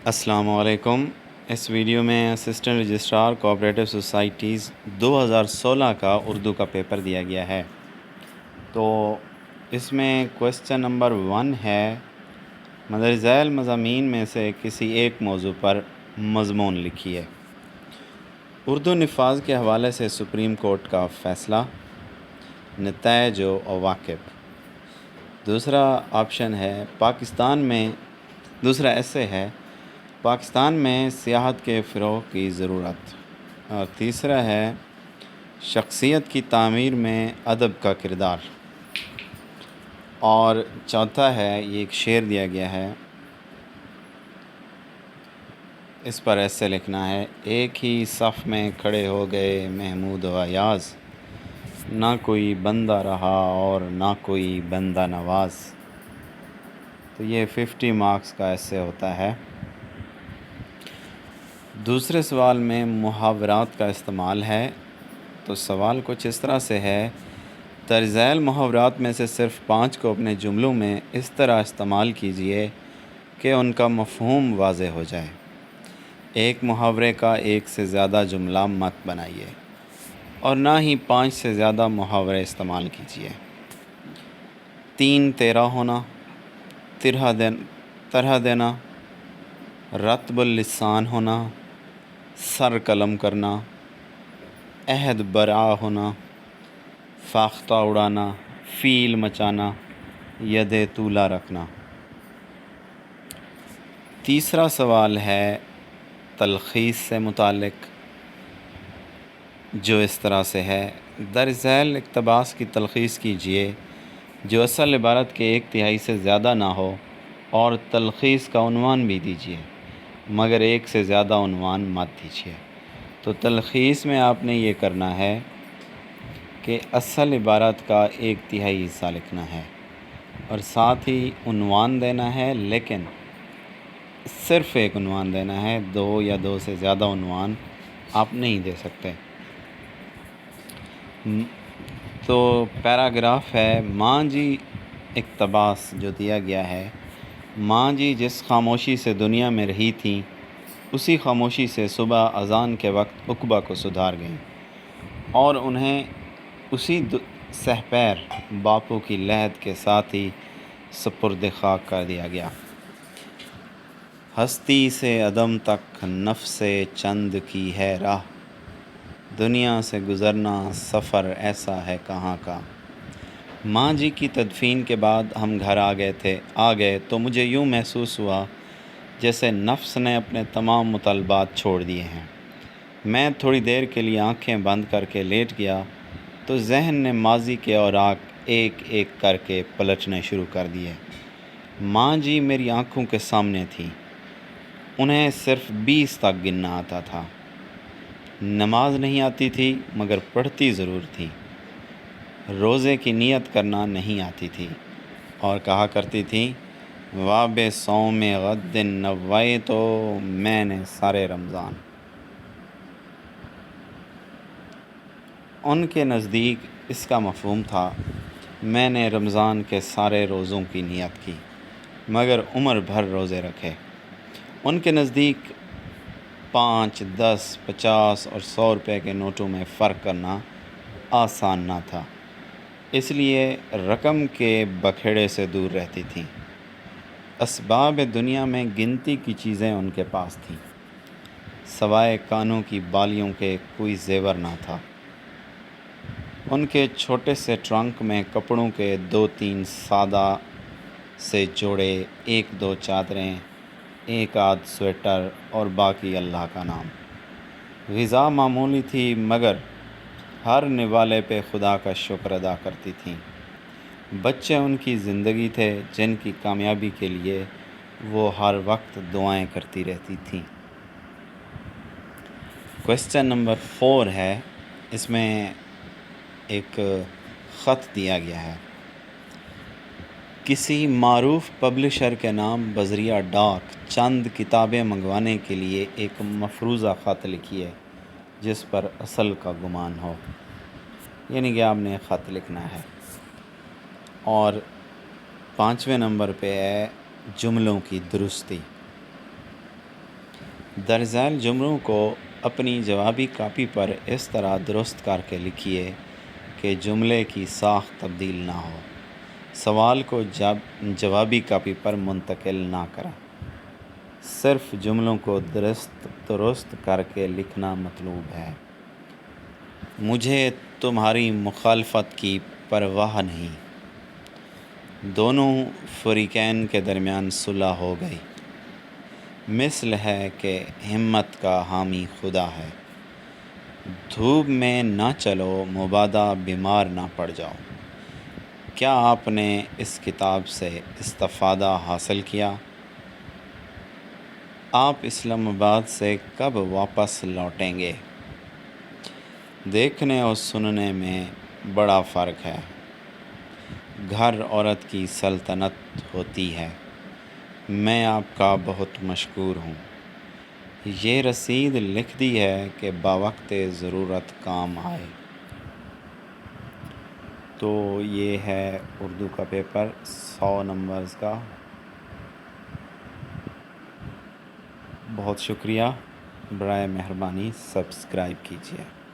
السلام علیکم۔ اس ویڈیو میں اسسٹنٹ رجسٹرار کوآپریٹو سوسائٹیز 2016 کا اردو کا پیپر دیا گیا ہے۔ تو اس میں کویسچن نمبر 1 ہے، مندرجہ ذیل مضامین میں سے کسی ایک موضوع پر مضمون لکھیے۔ اردو نفاذ کے حوالے سے سپریم کورٹ کا فیصلہ، نتائج و عواقب۔ دوسرا آپشن ہے دوسرا ایسے ہے پاکستان میں سیاحت کے فروغ کی ضرورت، اور تیسرا ہے شخصیت کی تعمیر میں ادب کا کردار، اور چوتھا ہے یہ ایک شعر دیا گیا ہے، اس پر ایسے لکھنا ہے۔ ایک ہی صف میں کھڑے ہو گئے محمود و ایاز، نہ کوئی بندہ رہا اور نہ کوئی بندہ نواز۔ تو یہ 50 مارکس کا ایسے ہوتا ہے۔ دوسرے سوال میں محاورات کا استعمال ہے۔ تو سوال کچھ اس طرح سے ہے، درج ذیل محاورات میں سے صرف 5 کو اپنے جملوں میں اس طرح استعمال کیجیے کہ ان کا مفہوم واضح ہو جائے۔ ایک محاورے کا ایک سے زیادہ جملہ مت بنائیے، اور نہ ہی 5 سے زیادہ محاورے استعمال کیجیے۔ 3 تیرا ہونا، طرح دینا، رطب اللسان ہونا، سر قلم کرنا، عہد برآ ہونا، فاختہ اڑانا، فیل مچانا، ید طولہ رکھنا۔ تیسرا سوال ہے تلخیص سے متعلق، جو اس طرح سے ہے، درج ذیل اقتباس کی تلخیص کیجیے جو اصل عبارت کے 1/3 سے زیادہ نہ ہو، اور تلخیص کا عنوان بھی دیجیے، مگر 1 سے زیادہ عنوان مت دیجیے۔ تو تلخیص میں آپ نے یہ کرنا ہے کہ اصل عبارت کا 1/3 حصہ لکھنا ہے، اور ساتھ ہی عنوان دینا ہے، لیکن صرف ایک عنوان دینا ہے، 2 یا 2 سے زیادہ عنوان آپ نہیں دے سکتے۔ تو پیراگراف ہے، ماں جی اقتباس جو دیا گیا ہے، ماں جی جس خاموشی سے دنیا میں رہی تھیں، اسی خاموشی سے صبح اذان کے وقت عقبہ کو سدھار گئیں، اور انہیں اسی سحپیر باپو کی لحد کے ساتھ ہی سپرد خاک کر دیا گیا۔ ہستی سے عدم تک نفس چند کی ہے راہ، دنیا سے گزرنا سفر ایسا ہے کہاں کا۔ ماں جی کی تدفین کے بعد ہم گھر آ گئے تو مجھے یوں محسوس ہوا جیسے نفس نے اپنے تمام مطالبات چھوڑ دیے ہیں۔ میں تھوڑی دیر کے لیے آنکھیں بند کر کے لیٹ گیا تو ذہن نے ماضی کے اوراق ایک ایک کر کے پلٹنے شروع کر دیے۔ ماں جی میری آنکھوں کے سامنے تھیں، انہیں صرف 20 تک گننا آتا تھا۔ نماز نہیں آتی تھی مگر پڑھتی ضرور تھی۔ روزے کی نیت کرنا نہیں آتی تھی، اور کہا کرتی تھی، واب صوم غد نویت میں نے سارے رمضان۔ ان کے نزدیک اس کا مفہوم تھا، میں نے رمضان کے سارے روزوں کی نیت کی مگر عمر بھر روزے رکھے۔ ان کے نزدیک 5، 10، 50 اور 100 روپے کے نوٹوں میں فرق کرنا آسان نہ تھا، اس لیے رقم کے بکھیڑے سے دور رہتی تھیں۔ اسباب دنیا میں گنتی کی چیزیں ان کے پاس تھیں، سوائے کانوں کی بالیوں کے کوئی زیور نہ تھا۔ ان کے چھوٹے سے ٹرنک میں کپڑوں کے 2-3 سادہ سے جوڑے، 1-2 چادریں، 1 آدھ سویٹر، اور باقی اللہ کا نام۔ غذا معمولی تھی مگر ہر نوالے پہ خدا کا شکر ادا کرتی تھیں۔ بچے ان کی زندگی تھے جن کی کامیابی کے لیے وہ ہر وقت دعائیں کرتی رہتی تھیں۔ کویسچن نمبر 4 ہے، اس میں ایک خط دیا گیا ہے، کسی معروف پبلشر کے نام بذریعہ ڈاک چند کتابیں منگوانے کے لیے ایک مفروضہ خط لکھیے جس پر اصل کا گمان ہو۔ یعنی کہ آپ نے خط لکھنا ہے، اور 5ویں نمبر پہ ہے جملوں کی درستی۔ درج ذیل جملوں کو اپنی جوابی کاپی پر اس طرح درست کر کے لکھیے کہ جملے کی ساخت تبدیل نہ ہو۔ سوال کو جوابی کاپی پر منتقل نہ کریں، صرف جملوں کو درست کر کے لکھنا مطلوب ہے۔ مجھے تمہاری مخالفت کی پرواہ نہیں۔ دونوں فریقین کے درمیان صلح ہو گئی۔ مثل ہے کہ ہمت کا حامی خدا ہے۔ دھوپ میں نہ چلو مبادا بیمار نہ پڑ جاؤ۔ کیا آپ نے اس کتاب سے استفادہ حاصل کیا؟ آپ اسلام آباد سے کب واپس لوٹیں گے؟ دیکھنے اور سننے میں بڑا فرق ہے۔ گھر عورت کی سلطنت ہوتی ہے۔ میں آپ کا بہت مشکور ہوں۔ یہ رسید لکھ دی ہے کہ بوقت ضرورت کام آئے۔ تو یہ ہے اردو کا پیپر 100 نمبرز کا۔ بہت شکریہ، برائے مہربانی سبسکرائب کیجیے۔